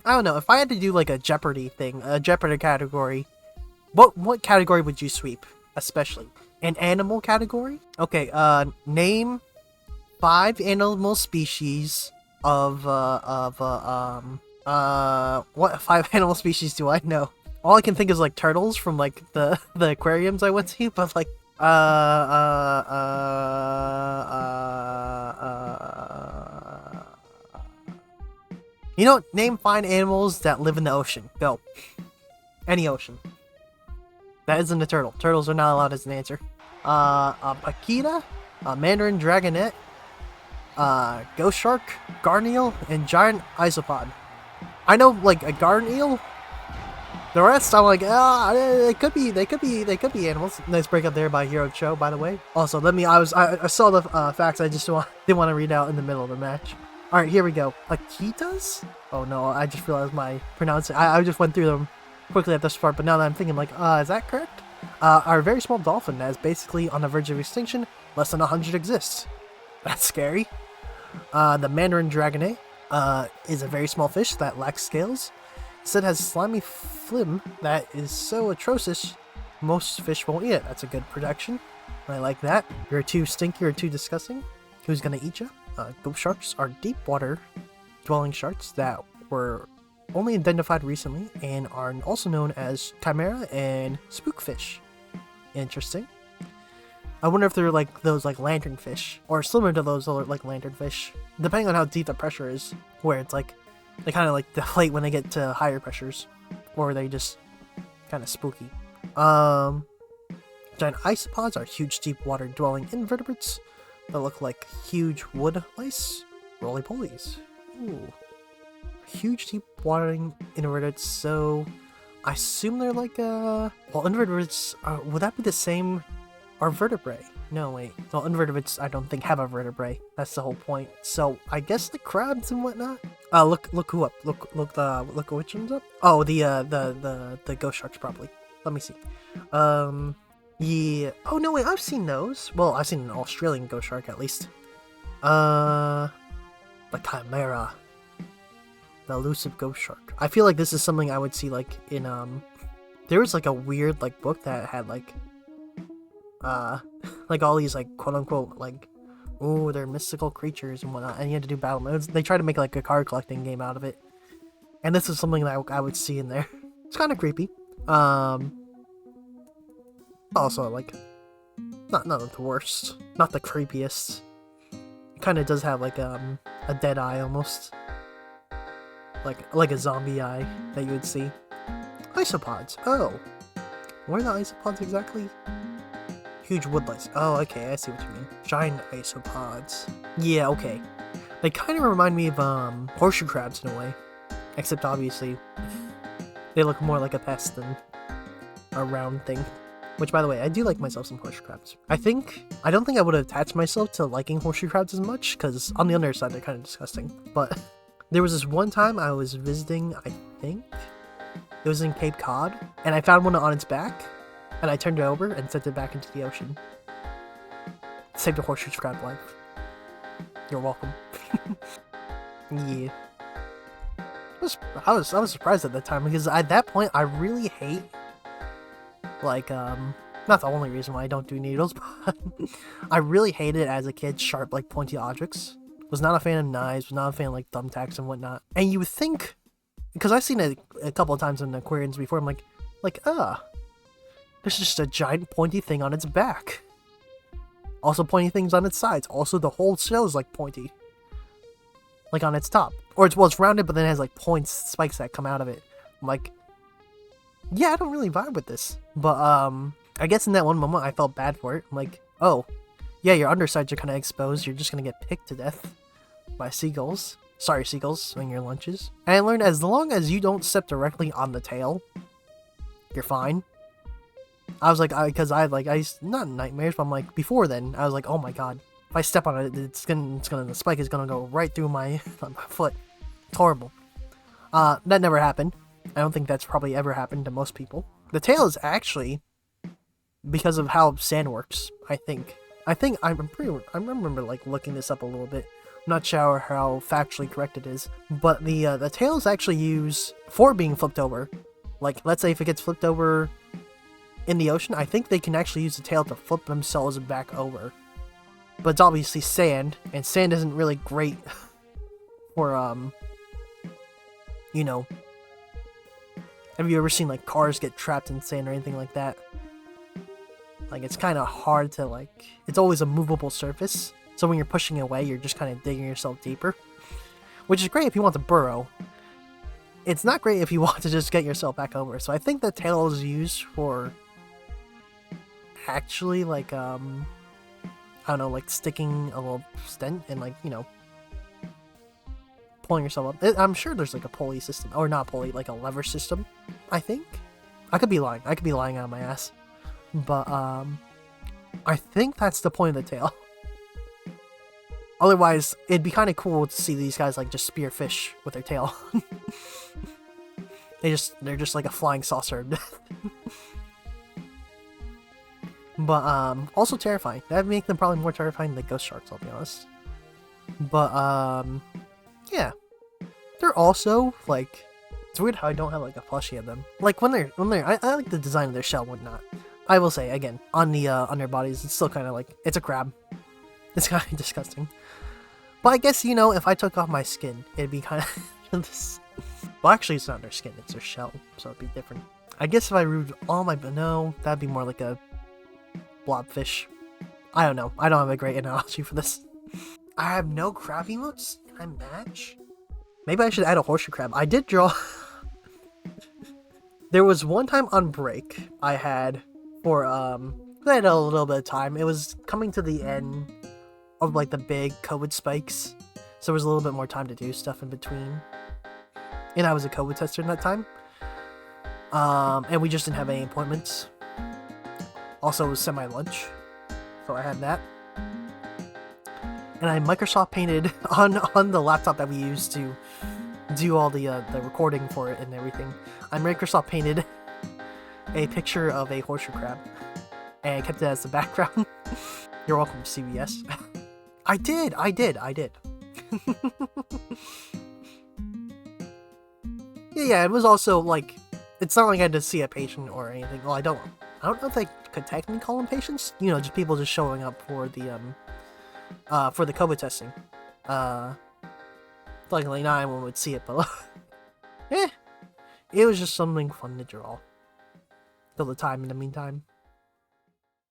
I don't know, if I had to do like a Jeopardy thing, a Jeopardy category, what category would you sweep, especially? An animal category? Okay, name 5 animal species what 5 animal species do I know? All I can think is like turtles from like the aquariums I went to, but like you know, name 5 animals that live in the ocean. Go. Any ocean. That isn't a turtle. Turtles are not allowed as an answer. A paquita, a mandarin dragonet, ghost shark, garden eel, and giant isopod. I know like a garden eel. The rest, I'm like, they could be animals. Nice breakup there by Hero Cho, by the way. Also, I saw the facts. I just didn't want to read out in the middle of the match. All right, here we go. Akitas? Oh no, I just realized my pronouncing. I just went through them quickly at this part, but now that I'm thinking, like, is that correct? Our very small dolphin that is basically on the verge of extinction. Less than 100 exists. That's scary. The Mandarin Dragonet is a very small fish that lacks scales. Instead has slimy phlegm that is so atrocious most fish won't eat it. That's a good protection. I like that. You're too stinky or too disgusting. Who's gonna eat you? Ghost sharks are deep water dwelling sharks that were only identified recently and are also known as chimera and spookfish. Interesting. I wonder if they're like those like lanternfish or similar to those other like lanternfish, depending on how deep the pressure is, where it's like they kind of like deflate when they get to higher pressures, or they just kind of spooky. Giant isopods are huge deep water dwelling invertebrates that look like huge wood lice, roly-polies. Ooh. Huge deep watering invertebrates, so I assume they're like well, invertebrates, would that be the same, or vertebrae? No, wait. Well, invertebrates I don't think have a vertebrae. That's the whole point. So I guess the crabs and whatnot. Look who up. Look which one's up. Oh, the ghost sharks probably. Let me see. Yeah. Oh no, wait. I've seen those. Well, I've seen an Australian ghost shark at least. The chimera. The elusive ghost shark. I feel like this is something I would see like in there was like a weird like book that had like like all these like quote unquote like, oh, they're mystical creatures and whatnot, and you had to do battle modes. They try to make like a card collecting game out of it, and this is something that I would see in there. It's kind of creepy. Also like not the worst, not the creepiest. It kind of does have like a dead eye almost, like a zombie eye that you would see. Isopods. Oh, what are the isopods exactly? Huge wood lice. Oh, okay, I see what you mean. Giant isopods. Yeah, okay. They kind of remind me of horseshoe crabs in a way, except obviously they look more like a pest than a round thing. Which, by the way, I do like myself some horseshoe crabs. I don't think I would have attached myself to liking horseshoe crabs as much, because on the other side they're kind of disgusting. But there was this one time I was visiting, I think it was in Cape Cod, and I found one on its back. And I turned it over and sent it back into the ocean. Saved a horseshoe crab life. You're welcome. Yeah. I was surprised at that time, because at that point I really hate, like, not the only reason why I don't do needles, but I really hated as a kid sharp, like, pointy objects. Was not a fan of knives, was not a fan of like thumbtacks and whatnot. And you would think, because I've seen it a couple of times in aquariums before, I'm like, there's just a giant pointy thing on its back. Also pointy things on its sides. Also the whole shell is like pointy. Like on its top. Or it's rounded, but then it has like points, spikes that come out of it. I'm like, yeah, I don't really vibe with this. But I guess in that one moment I felt bad for it. I'm like, oh, yeah, your undersides are kind of exposed. You're just gonna get picked to death by seagulls. Sorry, seagulls, on your lunches. And I learned as long as you don't step directly on the tail, you're fine. I was like, because I used, not nightmares, but I'm like, before then, I was like, oh my god, if I step on it, the spike is gonna go right through my foot. It's horrible. That never happened. I don't think that's probably ever happened to most people. The tail is actually because of how sand works, I think. I remember like looking this up a little bit. not sure how factually correct it is, but the tail is actually used for being flipped over. Like, let's say if it gets flipped over in the ocean, I think they can actually use the tail to flip themselves back over. But it's obviously sand, and sand isn't really great for, you know, have you ever seen, like, cars get trapped in sand or anything like that? Like, it's kind of hard to, like, it's always a movable surface, so when you're pushing away, you're just kind of digging yourself deeper. Which is great if you want to burrow. It's not great if you want to just get yourself back over. So I think the tail is used for actually, like, I don't know, like sticking a little stent and, like, you know, pulling yourself up. I'm sure there's like a pulley system, or not pulley, like a lever system, I think. I could be lying. I could be lying out of my ass. But, I think that's the point of the tail. Otherwise, it'd be kind of cool to see these guys, like, just spear fish with their tail. They're just like a flying saucer of death. But, also terrifying. That'd make them probably more terrifying than ghost sharks, I'll be honest. But, yeah. They're also, like, it's weird how I don't have, like, a plushie of them. Like, when they're, I like the design of their shell and whatnot. I will say, again, on their bodies, it's still kind of like, it's a crab. It's kind of disgusting. But I guess, you know, if I took off my skin, it'd be kind of this. Well, actually, it's not their skin, it's their shell, so it'd be different. I guess if I removed all my, no, that'd be more like a blobfish. I don't know. I don't have a great analogy for this. I have no crab emotes? Can I match? Maybe I should add a horseshoe crab. I did draw... There was one time on break I had for, I had a little bit of time. It was coming to the end of, like, the big COVID spikes, so there was a little bit more time to do stuff in between. And I was a COVID tester in that time. And we just didn't have any appointments. Also, it was semi-lunch, so I had that. And I Microsoft painted on the laptop that we used to do all the recording for it and everything. I Microsoft painted a picture of a horseshoe crab and kept it as the background. You're welcome, CBS. I did. Yeah, it was also, like, it's not like I had to see a patient or anything. Well, I don't know if they could technically call them patients. You know, just people just showing up for the COVID testing. Luckily not anyone would see it, but it was just something fun to draw. Till the time in the meantime.